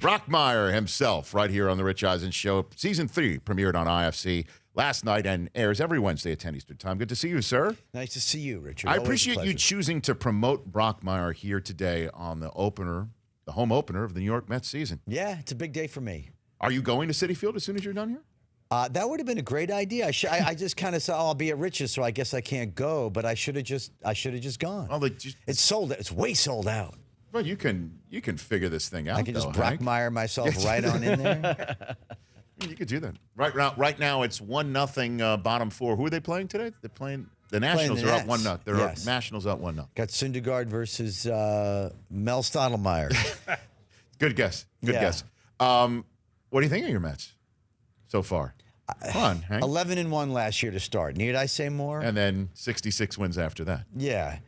Brockmire himself, right here on the Rich Eisen Show. Season 3 premiered on IFC last night and airs every Wednesday at 10 Eastern Time. Good to see you, sir. Nice to see you, Richard. I Always a appreciate you pleasure. choosing to promote Brockmire here today on the opener, the home opener of the New York Mets season. Yeah, it's a big day for me. Are you going to Citi Field as soon as you're done here? That would have been a great idea. I just kind of said, I'll be at Rich's, so I guess I can't go. But I should have just gone. Well, It's sold. It's way sold out. Well, you can figure this thing out. I can just Hank. Brockmire myself right on in there. You could do that. Right now, it's 1-0 bottom four. Who are they playing today? They're playing the Nationals. the Are up Nets. 1-0. They're Yes. Nationals up 1-0. Got Syndergaard versus Mel Stottlemyre. Good guess. Good Yeah. guess. What do you think of your Mets so far? Come on, Hank. 11-1 last year to start. Need I say more? And then 66 wins after that. Yeah.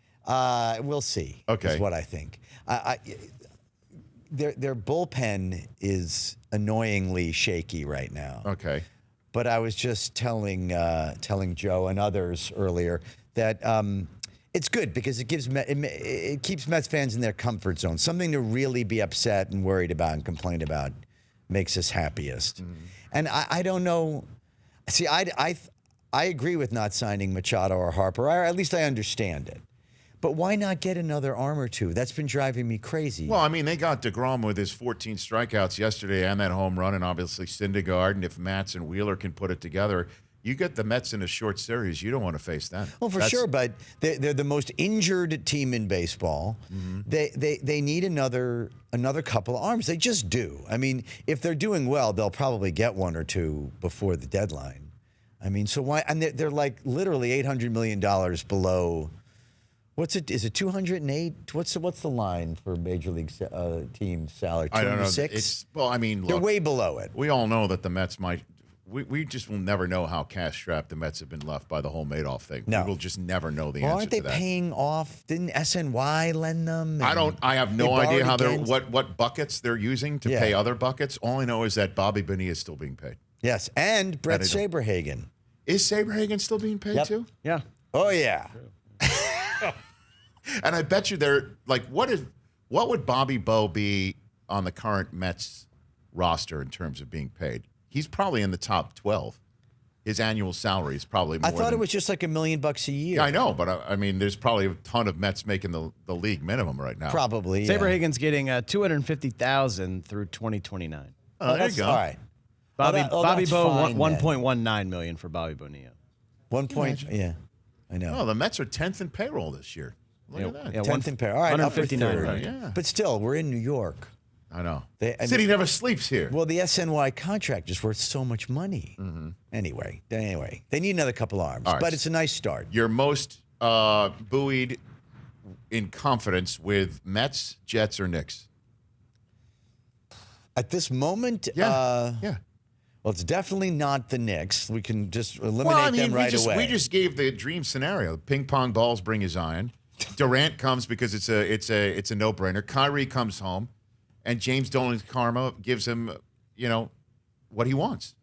We'll see. Okay. Is what I think. Their bullpen is annoyingly shaky right now. Okay. But I was just telling Joe and others earlier that it's good because it keeps Mets fans in their comfort zone. Something to really be upset and worried about and complain about makes us happiest. Mm-hmm. And I don't know. See, I agree with not signing Machado or Harper, or at least I understand it. But why not get another arm or two? That's been driving me crazy. Well, I mean, they got DeGrom with his 14 strikeouts yesterday and that home run, and obviously Syndergaard. And if Matz and Wheeler can put it together, you get the Mets in a short series. You don't want to face them. Well, for sure, but they're the most injured team in baseball. Mm-hmm. They need another couple of arms. They just do. I mean, if they're doing well, they'll probably get one or two before the deadline. I mean, so why? And they're like literally $800 million below. What's it? Is it 208? What's the line for major league team salary? 206? I don't know. Well, I mean, They're look, way below it. we all know that the Mets might. We just will never know how cash-strapped the Mets have been left by the whole Madoff thing. No. We will just never know the Well, answer aren't they to that. paying off? Didn't SNY lend them? I have no they idea how borrowed they're against- what buckets they're using to pay other buckets. All I know is that Bobby Bonilla is still being paid. Yes, and Brett That I don't- Saberhagen. Is Saberhagen still being paid too? Yeah. Oh yeah. And I bet you they're like, what would Bobby Bo be on the current Mets roster in terms of being paid? He's probably in the top 12. His annual salary is probably more I thought than, it was just like $1 million a year. Yeah, I know, but I mean, there's probably a ton of Mets making the league minimum right now. Probably. Yeah. Saberhagen's getting $250,000 through 2029. Oh, there you That's go. all right. Bobby that's Bo fine, then. 1.19 million for Bobby Bonilla. 1 point. Yeah, I know. Oh, the Mets are 10th in payroll this year. Look at that. Yeah, 10th in pair. All right, up for 159 third. right. Yeah. But still, we're in New York. I know. I City mean- never sleeps here. Well, the SNY contract is worth so much money. Anyway, they need another couple arms. All right. But it's a nice start. You're most buoyed in confidence with Mets, Jets, or Knicks? At this moment, Yeah. well, it's definitely not the Knicks. We can just eliminate Well, I mean, them right away. we just gave the dream scenario. Ping pong balls bring you Zion. Durant comes because it's a no-brainer. Kyrie comes home, and James Dolan's karma gives him, what he wants,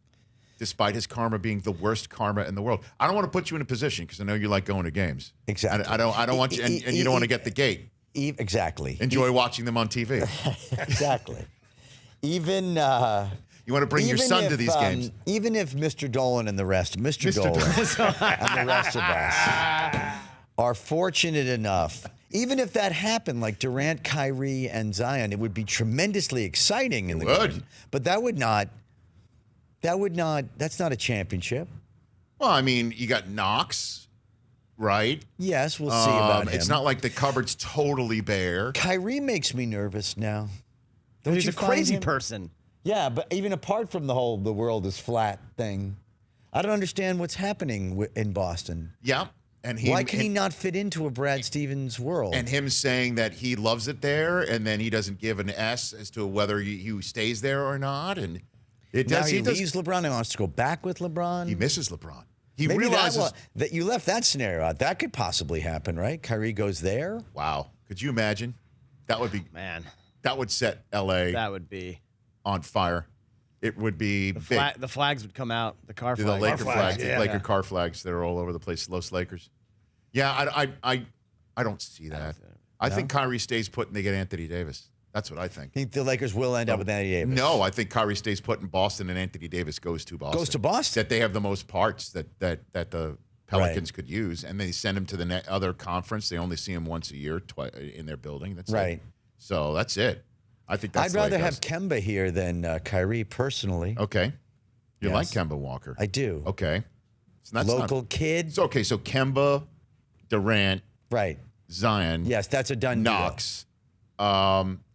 despite his karma being the worst karma in the world. I don't want to put you in a position because I know you like going to games. Exactly. I don't want you, and you don't want to get the gate. Exactly. Enjoy watching them on TV. Exactly. Even You want to bring your son to these games. Even if Mr. Dolan and the rest, Mr. Dolan and the rest of us are fortunate enough, even if that happened, like Durant, Kyrie, and Zion, it would be tremendously exciting in the would. Garden. But that's not a championship. Well, I mean, you got Knox, right? Yes, we'll see about him. It's not like the cupboard's totally bare. Kyrie makes me nervous now. Don't He's you a find crazy him? person. Yeah, but even apart from the whole "the world is flat" thing, I don't understand what's happening in Boston. Yeah. And Why can he not fit into a Brad Stevens world? And him saying that he loves it there, and then he doesn't give an S as to whether he stays there or not. And it now does. he leaves LeBron and wants to go back with LeBron. He misses LeBron. He Maybe realizes. that you left that scenario out. That could possibly happen, right? Kyrie goes there. Wow. Could you imagine? That would be. Man, That would set L.A. that would be. on fire. It would be big. The flags would come out. The car The flags. Laker flags, yeah. Laker car flags that are all over the place. Los Lakers. Yeah, I don't see that. I think Kyrie stays put and they get Anthony Davis. That's what I think. Think the Lakers will end up with Anthony Davis? No, I think Kyrie stays put in Boston and Anthony Davis goes to Boston. Goes to Boston? That they have the most parts that the Pelicans could use, and they send him to the other conference. They only see him once a year in their building. That's right. It. So that's it. I think that's I'd rather have Kemba here than Kyrie personally. Okay. You Yes. like Kemba Walker. I do. Okay. So that's Local kid. So, okay, so Kemba, Durant, Right. Zion. Yes, that's a done Knox.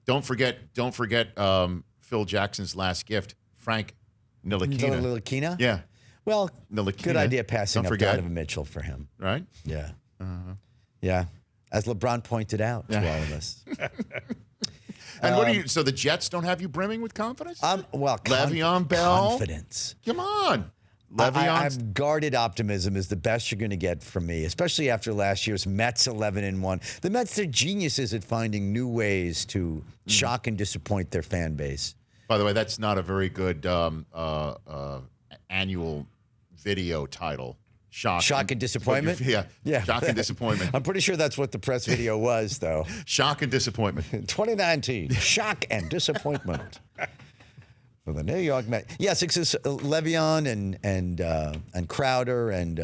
Don't forget Phil Jackson's last gift, Frank deal. Ntilikina. Ntilikina? Yeah. Well, Ntilikina. good idea passing Don't up forget. Donovan Mitchell for him. Right? Yeah. Yeah. As LeBron pointed out to all of us. And what do you? So the Jets don't have you brimming with confidence? Well, Le'Veon Bell. confidence. Come on, Le'Veon. I've guarded optimism is the best you're going to get from me, especially after last year's Mets 11-1. The Mets are geniuses at finding new ways to shock and disappoint their fan base. By the way, that's not a very good annual video title. Shock and disappointment? Yeah. Shock and disappointment. I'm pretty sure that's what the press video was, though. Shock and disappointment. 2019, shock and disappointment for the New York Mets. Yes, it's Le'Veon and Crowder and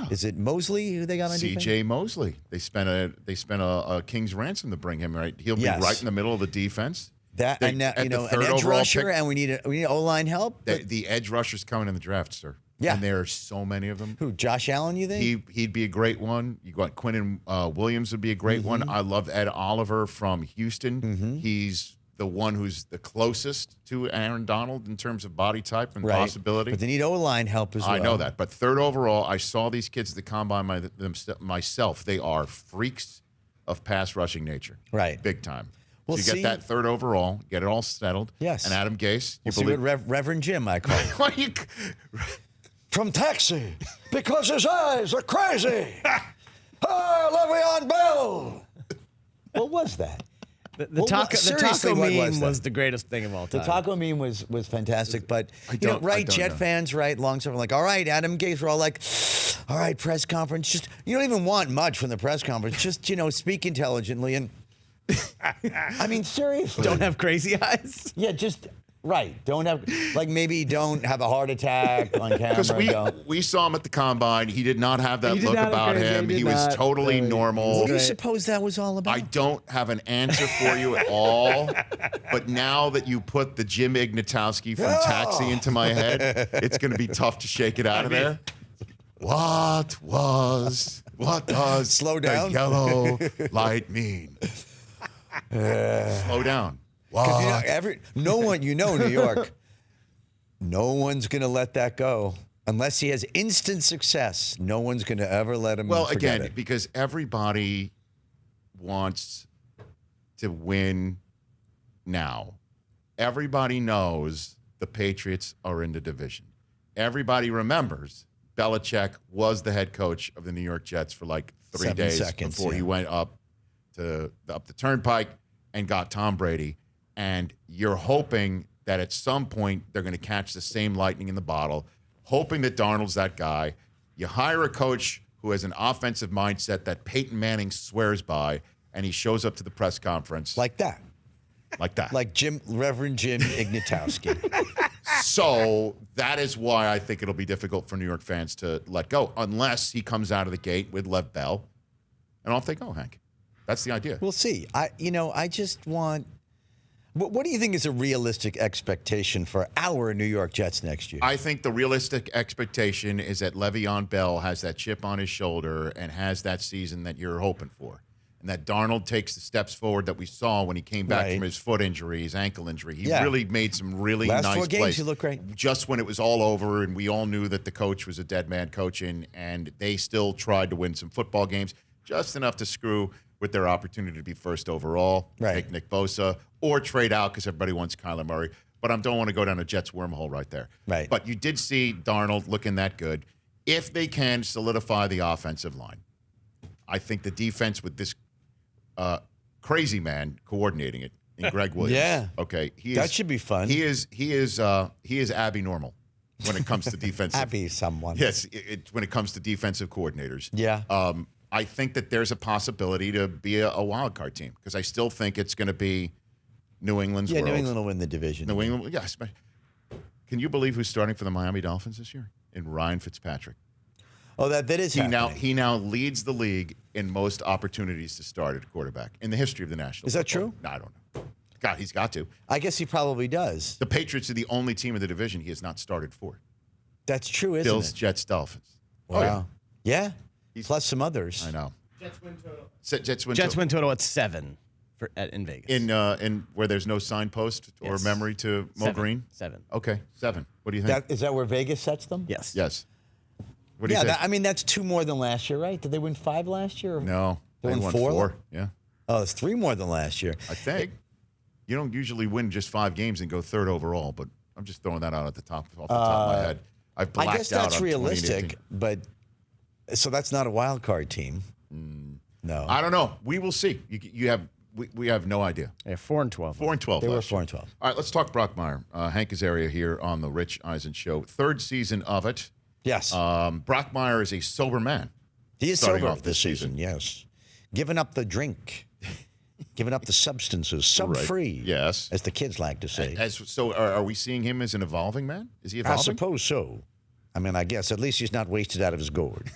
is it Mosley who they got on defense? C.J. Mosley. They spent a king's ransom to bring him. Right, he'll be right in the middle of the defense. That and now, an edge rusher, and we need O-line help. The edge rusher's coming in the draft, sir. Yeah. And there are so many of them. Who, Josh Allen, you think? He'd be a great one. You got Quinnen Williams would be a great one. I love Ed Oliver from Houston. He's the one who's the closest to Aaron Donald in terms of body type and possibility. But they need O-line help as well. I know that. But third overall, I saw these kids at the combine myself. They are freaks of pass rushing nature. Right. Big time. We'll so you get that third overall, get it all settled. Yes. And Adam Gase. We'll see what Reverend Jim, I call him. Why you... From Taxi, because his eyes are crazy. Le'Veon Bell. What was that? The taco meme was the greatest thing of all time. The taco meme was fantastic, but Jet know. fans, long stuff like, all right, Adam Gase, we're all like, all right, press conference. Just you don't even want much from the press conference. Just speak intelligently and. I mean, seriously. Don't have crazy eyes. Yeah, just. Right. Don't have maybe don't have a heart attack on camera. Because we saw him at the combine. He did not have that look about him. He was totally normal. What do you suppose that was all about? I don't have an answer for you at all. But now that you put the Jim Ignatowski from Taxi into my head, it's going to be tough to shake it out of there. What does Slow down. the yellow light mean? Slow down. Because no one, New York, no one's going to let that go. Unless he has instant success, no one's going to ever let him forget it. Because everybody wants to win now. Everybody knows the Patriots are in the division. Everybody remembers Belichick was the head coach of the New York Jets for 3 days before he went up the turnpike and got Tom Brady. And you're hoping that at some point they're going to catch the same lightning in the bottle, hoping that Darnold's that guy. You hire a coach who has an offensive mindset that Peyton Manning swears by, and he shows up to the press conference. Like that. Like that. Like Reverend Jim Ignatowski. So that is why I think it'll be difficult for New York fans to let go, unless he comes out of the gate with Lev Bell, and off they go, Hank. That's the idea. We'll see. I just want... What do you think is a realistic expectation for our New York Jets next year? I think the realistic expectation is that Le'Veon Bell has that chip on his shoulder and has that season that you're hoping for. And that Darnold takes the steps forward that we saw when he came back from his foot injury, his ankle injury. He really made some really nice plays. Last 4 games, he looked great. Just when it was all over and we all knew that the coach was a dead man coaching, and they still tried to win some football games, just enough to screw with their opportunity to be first overall, take Nick Bosa, or trade out because everybody wants Kyler Murray. But I don't want to go down a Jets wormhole right there. Right. But you did see Darnold looking that good. If they can solidify the offensive line, I think the defense with this crazy man coordinating it in Greg Williams. Yeah. Okay. That should be fun. He is Abby normal when it comes to defensive. Abby someone. Yes. When it comes to defensive coordinators. Yeah. I think that there's a possibility to be a wild card team because I still think it's going to be New England's Yeah, world. New England will win the division. New England, yes. Can you believe who's starting for the Miami Dolphins this year? In Ryan Fitzpatrick. Oh, that is happening. He now leads the league in most opportunities to start at quarterback in the history of the National. Is that Football true? No, I don't know. God, he's got to. I guess he probably does. The Patriots are the only team in the division he has not started for. That's true, isn't Bills, it? Jets, Dolphins. Wow. Oh, yeah. Yeah. He's- Plus some others. I know. Jets win total. Jets win Total at 7 in Vegas. in where there's no signpost or Yes. memory to Mo 7. Green. 7. Okay, 7. What do you think? Is that where Vegas sets them? Yes. Yes. What do you Yeah, think? I mean, that's 2 more than last year, right? Did they win 5 last year? No, They won won 4? 4. Yeah, Oh, it's 3 more than last year. I think. You don't usually win just 5 games and go third overall, but I'm just throwing that out off the top of my head. I've blacked I guess out that's on realistic, 2018. but so that's not a wild card team. No. I don't know. We will see. We have no idea. Yeah, 4 and 12. 4 and 12. They were last 4 year. and 12. All right, let's talk Brockmire. Hank Azaria here on the Rich Eisen Show. 3rd season of it. Yes. Brockmire is a sober man. He is starting sober off this season, yes. Giving up the drink, giving up the substances, sub-free, Yes. as the kids like to say. So are we seeing him as an evolving man? Is he I evolving? suppose so. I mean, I guess at least he's not wasted out of his gourd.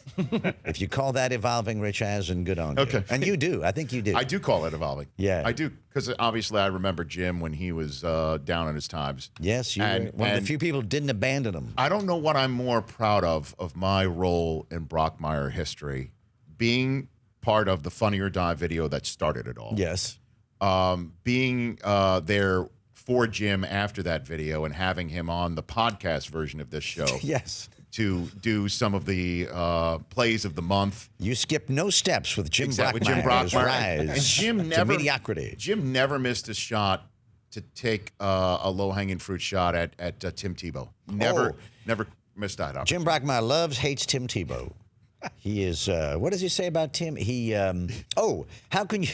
If you call that evolving, Rich Eisen, good on you. Okay. And you do. I think you do. I do call it evolving. Yeah. I do, because obviously I remember Jim when he was down in his times. Yes, you And- were one of and- the few people who didn't abandon him. I don't know what I'm more proud of my role in Brockmire history, being part of the Funny or Die video that started it all. Yes. Being there for Jim after that video and having him on the podcast version of this show Yes. to do some of the plays of the month. You skip no steps with Jim Exactly, Brockmeyer. Jim His Brockmire. rise And Jim to never mediocrity. Jim never missed a shot to take a low-hanging fruit shot at Tim Tebow. Never missed that opportunity. Jim Brockmeyer loves, hates Tim Tebow. He is, what does he say about Tim? He, how can you,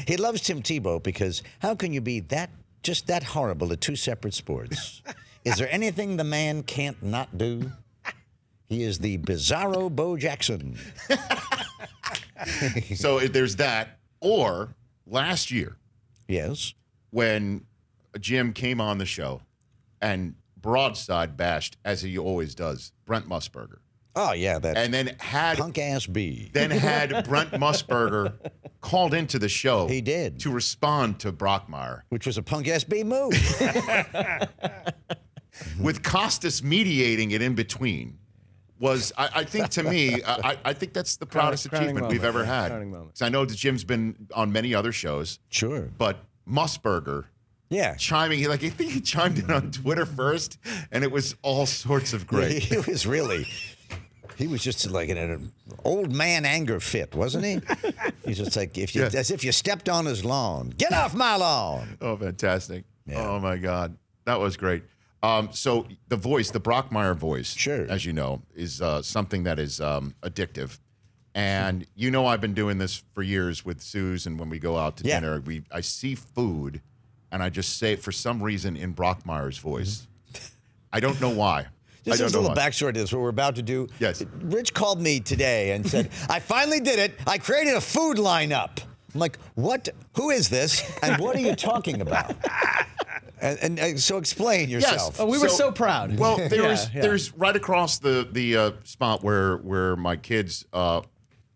he loves Tim Tebow because how can you be just that horrible at 2 separate sports? Is there anything the man can't not do? He is the bizarro Bo Jackson. So there's that. Or last year, Yes. when Jim came on the show and broadside bashed, as he always does, Brent Musburger. Oh, yeah, that And then had punk-ass B. Brent Musburger called into the show. He did. To respond to Brockmire. Which was a punk-ass B move. With Costas mediating it in between. I think to me, I think that's the proudest crowning achievement we've moment, ever yeah, had. crowning moment. 'Cause I know that Jim's been on many other shows, Sure. but Musburger Yeah. chiming, I think he chimed in on Twitter first, and it was all sorts of great. He was really, he was just like in an old man anger fit, wasn't he? He's just like, as if you stepped on his lawn. Get off my lawn. Oh, fantastic. Yeah. Oh, my God. That was great. So the voice, the Brockmire voice, Sure. as you know, is something that is addictive. And you know I've been doing this for years with Suze, and when we go out to Yeah. dinner, I see food, and I just say it for some reason in Brockmire's voice. I don't know why. Just I as a don't know little why. backstory to this, what we're about to do. Yes. Rich called me today and said, I finally did it. I created a food lineup. I'm like, what? Who is this? And what are you talking about? And so explain yourself. Oh, we were so proud. Well, Yeah. there's right across the spot where my kids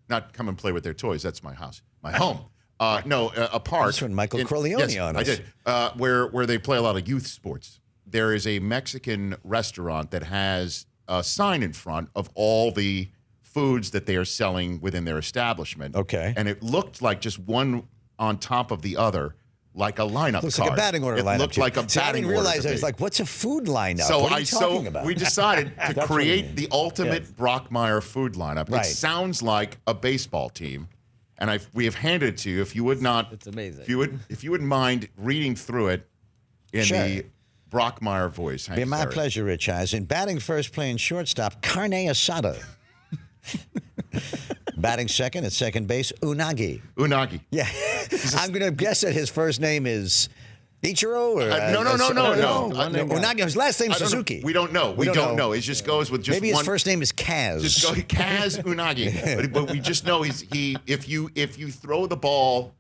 not come and play with their toys. That's my house, my home. A park. Just went Michael Corleone yes, on I us. did. Where they play a lot of youth sports. There is a Mexican restaurant that has a sign in front of all the foods that they are selling within their establishment. Okay. And it looked like just one on top of the other, like a lineup Looks card. like a batting order it lineup. looked too. like a See, I batting didn't order. realize to I was me. like, what's a food lineup? So what are you talking about? we decided to That's what you create mean. the ultimate Brockmire food lineup. Right. It sounds like a baseball team, and we have handed it to you. If you would not, It's amazing. If you wouldn't mind reading through it in Sure. the Brockmire voice. Be my pleasure, Rich Eisen. Batting first, playing shortstop, carne asada. Batting second at second base, Unagi. Unagi. Yeah. I'm going to guess that his first name is Ichiro or No. Unagi. His last name's I don't know. Suzuki. We don't know. We don't know. It just goes with just Maybe his one. first name is Kaz. Just go Kaz Unagi. But we just know if you throw the ball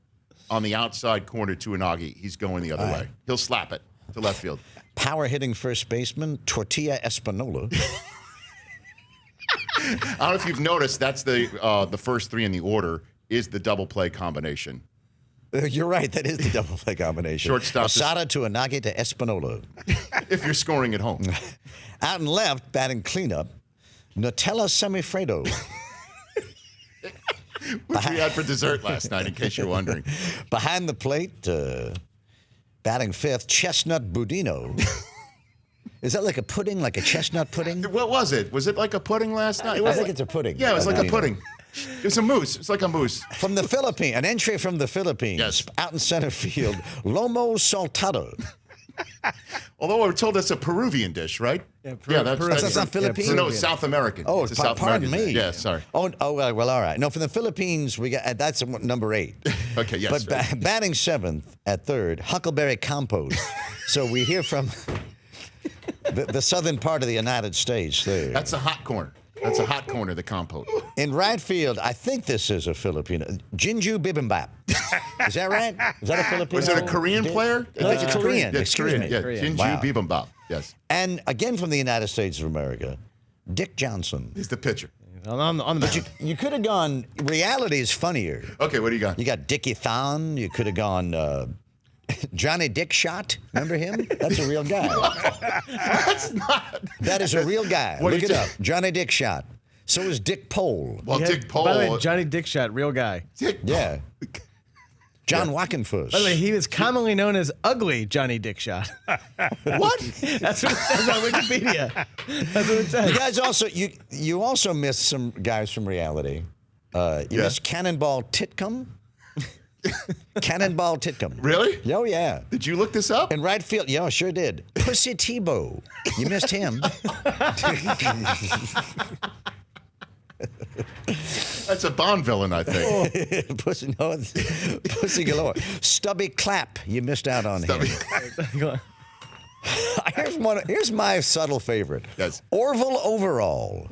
on the outside corner to Inagi. He's going the other way. He'll slap it to left field. Power hitting first baseman, Tortilla Espinola. I don't know if you've noticed, that's the first three in the order is the double play combination. You're right. That is the double play combination. Shortstop. Asada to Inagi to Espinola. If you're scoring at home. Out and left, batting cleanup, Nutella Semifredo. Which we had for dessert last night, in case you're wondering. Behind the plate, batting fifth, Chestnut Budino. Is that like a pudding, like a chestnut pudding? What was it? Was it like a pudding last night? I think it's a pudding. Yeah, it was like a pudding. It was a mousse. It's like a mousse. From the Philippines, an entry from the Philippines. Yes. Out in center field, Lomo Saltado. Although we're told that's a Peruvian dish, right? Yeah, That's not Philippines? No, it's South American. Oh, it's a South pardon American me. dish. Yeah, sorry. Oh, well, all right. No, from the Philippines, we got that's number 8. Okay, yes. But batting seventh at third, Huckleberry Compost. So we hear from the southern part of the United States there. That's a hot corner. That's a hot corner, the compote. In right field, I think this is a Filipino. Jinju Bibimbap. Is that right? Is that a Filipino? Was it a Korean player? No, it's Korean. Yeah, it's Excuse Korean. me. Yeah, Korean. Jinju Wow. Bibimbap. Yes. And again from the United States of America, Dick Johnson. He's the pitcher. On the mound. You could have gone, reality is funnier. Okay, what do you got? You got Dickie Thon. You could have gone Johnny Dick Shot. Remember him? That's a real guy. That's not. That is a real guy. What Look do it you up. Johnny Dick Shot. So is Dick Pole. Well, Yeah, Dick Pole. By the way, Johnny Dickshot, real guy. Dick Yeah. John Wackenfuss. By the way, he was commonly known as Ugly Johnny Dickshot. What? That's what it says on Wikipedia. That's what it says. You guys also you also missed some guys from reality. You missed Cannonball Titcomb. Cannonball Titcomb. Really? Oh yeah. Did you look this up? In right field, yeah, I sure did. Pussy Tebow. You missed him. That's a Bond villain, I think. Pussy, no, it's Pussy galore. Stubby Clapp. You missed out on him. Here's my subtle favorite. Yes. Orville Overall.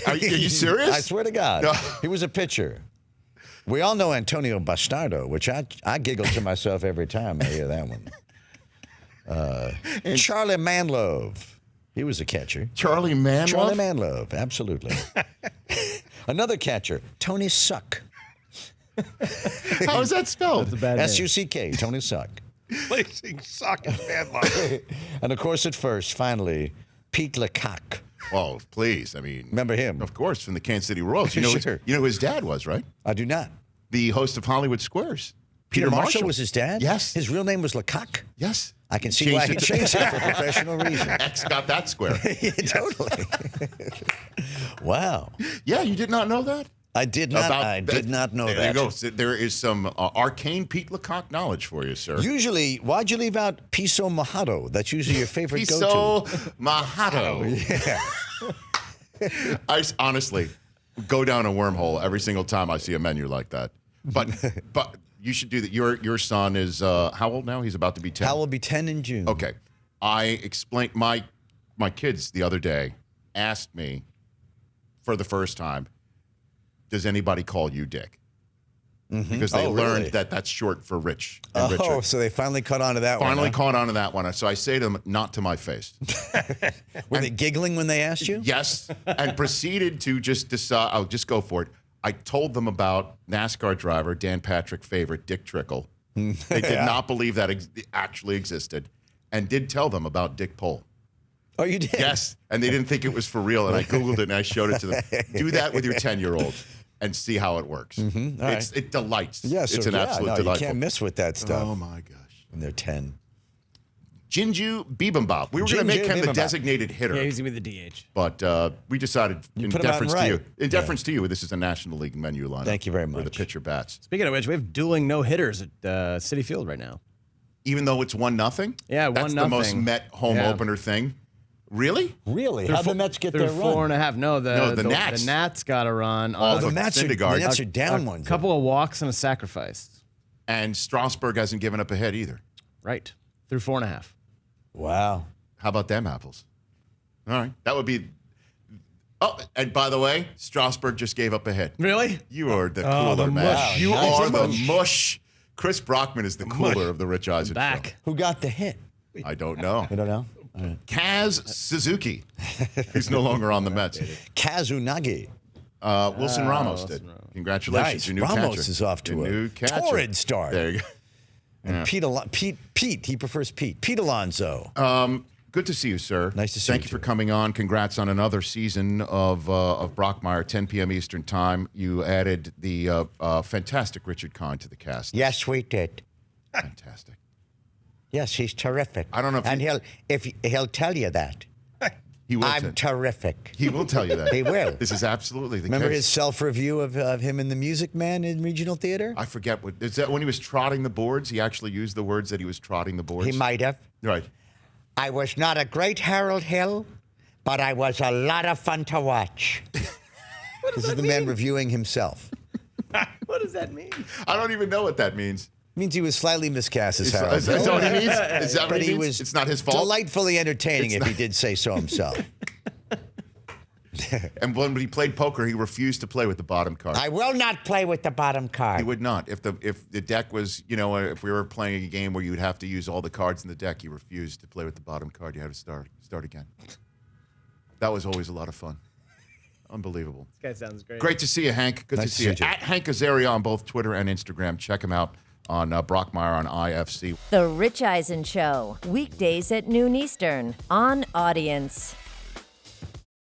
Are you serious? I swear to God. No. He was a pitcher. We all know Antonio Bastardo, which I giggle to myself every time I hear that one. Charlie Manlove. He was a catcher. Charlie Manlove? Charlie Manlove, absolutely. Another catcher, Tony Suck. How is that spelled? That's a bad name. S-U-C-K, Tony Suck. Placing sock and padlock. And of course, at first, finally, Pete Lecoq. Oh, please. I mean, Remember him? of course, from the Kansas City Royals. You know, Sure. you know who his dad was, right? I do not. The host of Hollywood Squares. Peter Marshall was his dad? Yes. His real name was Lecoq? Yes. I can see why he changed it for professional reasons. X got that square. Yeah, totally. Wow. Yeah, you did not know that? I did not know there that. you go. So there is some arcane Pete Lecoq knowledge for you, sir. Usually, why'd you leave out Piso Mojado? That's usually your favorite Piso go-to. Mojado. Yeah. I honestly go down a wormhole every single time I see a menu like that. But you should do that. Your son is how old now? He's about to be 10. Hal will be 10 in June. Okay. I explained my kids the other day asked me for the first time, does anybody call you Dick? Because they learned really? that that's short for Rich and Oh, Richard. so they finally caught on to that one. Finally huh? caught on to that one. So I say to them, not to my face. Were they giggling when they asked you? Yes. And proceeded to just decide, I'll just go for it. I told them about NASCAR driver, Dan Patrick favorite, Dick Trickle. They did not believe that actually existed. And did tell them about Dick Pole. Oh, you did? Yes. And they didn't think it was for real. And I Googled it and I showed it to them. Do that with your 10-year-old and see how it works. right. It delights. Yes. It's an absolute no, delightful. You can't miss with that stuff Oh, my gosh. when they're 10. Jinju Bibimbap. We were going to make Jinju him the Bibimbap. designated hitter. Yeah, he's going to be the DH. But we decided, in put him out deference and to you, right. in deference to you, this is a National League menu lineup. Thank you very Where the much. pitcher bats. Speaking of which, we have dueling no-hitters at Citi Field right now. Even though it's 1-0? Yeah, That's the most 1-0. Met home Yeah. opener thing. Really? Really? Through How'd the fo- Mets get through their four run? and a half. No, the Nats. The Nats got a run. All The the Mets Syndergaard. are down one. A couple of walks and a sacrifice. And Strasburg hasn't given up a hit either. Right. Through 4.5. Wow. How about them apples? All right. That would be. Oh, and by the way, Strasburg just gave up a hit. Really? You are the cooler man. mush. You Nice. are the mush Chris Brockman is the cooler of the Rich Eisen Back. Who got the hit? show. I don't know. I don't know. All right. Kaz Suzuki. He's no longer on the Mets. Kazunagi. Wilson Ramos did. Congratulations, Nice. your new Ramos catcher. is off to Your a new catcher. torrid start. There you go. And Pete, he prefers Pete. Pete Alonso. Good to see you, sir. Nice to see Thank you, you for too. coming on. Congrats on another season of Brockmire, 10 p.m. Eastern Time. You added the fantastic Richard Kahn to the cast. Yes, we did. Fantastic. Yes, he's terrific. I don't know if and he'll tell you that. He will. I'm terrific. He will tell you that. He will. This is absolutely the Remember case. his self-review of him in The Music Man in Regional Theater? I forget what is that when he was trotting the boards. He actually used the words that he was trotting the boards. He might have. Right. I was not a great Harold Hill, but I was a lot of fun to watch. This is the man reviewing himself. What does that mean? I don't even know what that means. Means he was slightly miscast as Is Harold that Hill. what he means? Is that what But he he means? was It's not his fault. delightfully entertaining if he did say so himself. And when he played poker, he refused to play with the bottom card. I will not play with the bottom card. He would not. If the deck was, if we were playing a game where you would have to use all the cards in the deck, he refused to play with the bottom card. You had to start again. That was always a lot of fun. Unbelievable. This guy sounds great. Great to see you, Hank. Good Nice to see you. to see you. At Hank Azaria on both Twitter and Instagram. Check him out on Brockmeyer on IFC. The Rich Eisen Show, weekdays at noon Eastern on Audience.